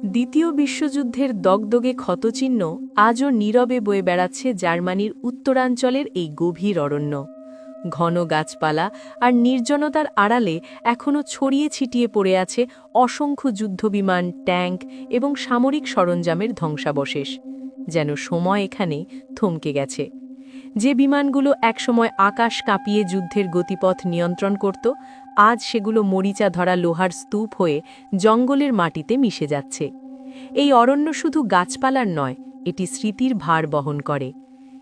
দ্বিতীয় বিশ্বযুদ্ধের দগদগে ক্ষতচিহ্ন আজও নীরবে বয়ে বেড়াচ্ছে জার্মানির উত্তরাঞ্চলের এই গভীর অরণ্য। ঘন গাছপালা আর নির্জনতার আড়ালে এখনও ছড়িয়ে ছিটিয়ে পড়ে আছে অসংখ্য যুদ্ধবিমান, ট্যাঙ্ক এবং সামরিক সরঞ্জামের ধ্বংসাবশেষ। যেন সময় এখানে থমকে গেছে। যে বিমানগুলো একসময় আকাশ কাঁপিয়ে যুদ্ধের গতিপথ নিয়ন্ত্রণ করত, আজ সেগুলো মরিচা ধরা লোহার স্তূপ হয়ে জঙ্গলের মাটিতে মিশে যাচ্ছে। এই অরণ্য শুধু গাছপালার নয়, এটি স্মৃতির ভার বহন করে।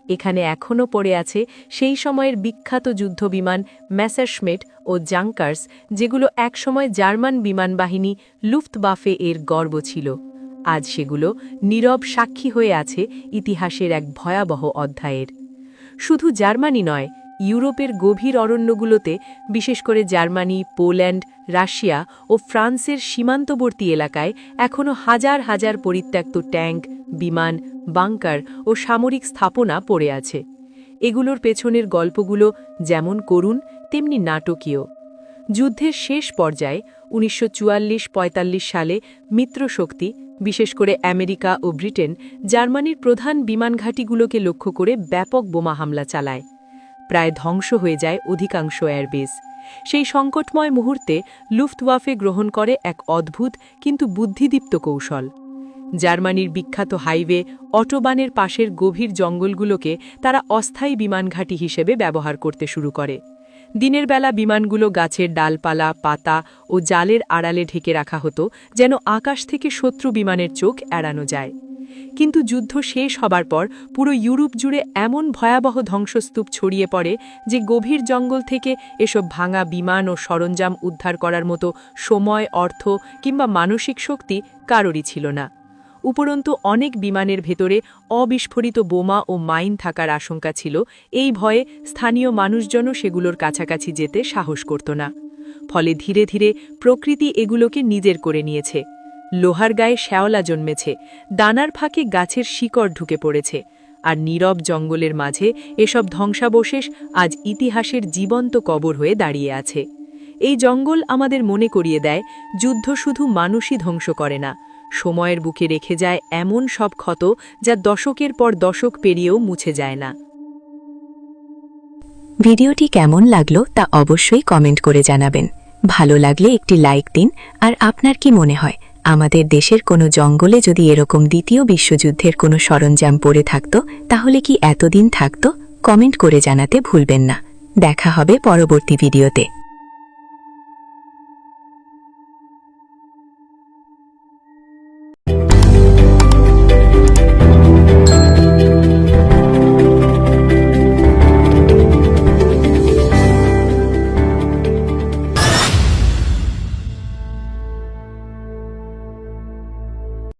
এখানে এখনও পড়ে আছে সেই সময়ের বিখ্যাত যুদ্ধবিমান মেসারশমিট ও জাঙ্কার্স, যেগুলো একসময় জার্মান বিমানবাহিনী লুফটওয়াফে এর গর্ব ছিল। আজ সেগুলো নীরব সাক্ষী হয়ে আছে ইতিহাসের এক ভয়াবহ অধ্যায়ের। শুধু জার্মানি নয়, ইউরোপের গভীর অরণ্যগুলোতে, বিশেষ করে জার্মানি, পোল্যান্ড, রাশিয়া ও ফ্রান্সের সীমান্তবর্তী এলাকায় এখনও হাজার হাজার পরিত্যক্ত ট্যাঙ্ক, বিমান, বাংকার ও সামরিক স্থাপনা পড়ে আছে। এগুলোর পেছনের গল্পগুলো যেমন করুণ তেমনি নাটকীয়। যুদ্ধের শেষ পর্যায়ে 1944-45 সালে মিত্রশক্তি, বিশেষ করে আমেরিকা ও ব্রিটেন, জার্মানির প্রধান বিমানঘাঁটিগুলোকে লক্ষ্য করে ব্যাপক বোমা হামলা চালায়। প্রায় ধ্বংস হয়ে যায় অধিকাংশ এয়ারবেস। সেই সংকটময় মুহূর্তে লুফটওয়াফে গ্রহণ করে এক অদ্ভুত কিন্তু বুদ্ধিদীপ্ত কৌশল। জার্মানির বিখ্যাত হাইওয়ে অটোবানের পাশের গভীর জঙ্গলগুলোকে তারা অস্থায়ী বিমানঘাঁটি হিসেবে ব্যবহার করতে শুরু করে। দিনের বেলা বিমানগুলো গাছের ডালপালা, পাতা ও জালের আড়ালে ঢেকে রাখা হতো, যেন আকাশ থেকে শত্রু বিমানের চোখ এড়ানো যায়। কিন্তু যুদ্ধ শেষ হবার পর পুরো ইউরোপ জুড়ে এমন ভয়াবহ ধ্বংসস্তূপ ছড়িয়ে পড়ে যে গভীর জঙ্গল থেকে এসব ভাঙা বিমান ও সরঞ্জাম উদ্ধার করার মতো সময়, অর্থ কিংবা মানসিক শক্তি কারোরই ছিল না। উপরন্তু অনেক বিমানের ভেতরে অবিস্ফোরিত বোমা ও মাইন থাকার আশঙ্কা ছিল। এই ভয়ে স্থানীয় মানুষজনও সেগুলোর কাছাকাছি যেতে সাহস করত না। ফলে ধীরে ধীরে প্রকৃতি এগুলোকে নিজের করে নিয়েছে। লোহার গায়ে শ্যাওলা জন্মেছে, ডানার ফাঁকে গাছের শিকড় ঢুকে পড়েছে, আর নীরব জঙ্গলের মাঝে এসব ধ্বংসাবশেষ আজ ইতিহাসের জীবন্ত কবর হয়ে দাঁড়িয়ে আছে। এই জঙ্গল আমাদের মনে করিয়ে দেয়, যুদ্ধ শুধু মানুষই ধ্বংস করে না, সময়ের বুকে রেখে যায় এমন সব ক্ষত যা দশকের পর দশক পেরিয়েও মুছে যায় না। ভিডিওটি কেমন লাগলো তা অবশ্যই কমেন্ট করে জানাবেন। ভালো লাগলে একটি লাইক দিন। আর আপনার কি মনে হয়, আমাদের দেশের কোনো জঙ্গলে যদি এরকম দ্বিতীয় বিশ্বযুদ্ধের কোনো সরঞ্জাম পড়ে থাকত, তাহলে কি এতদিন থাকত? কমেন্ট করে জানাতে ভুলবেন না। দেখা হবে পরবর্তী ভিডিওতে।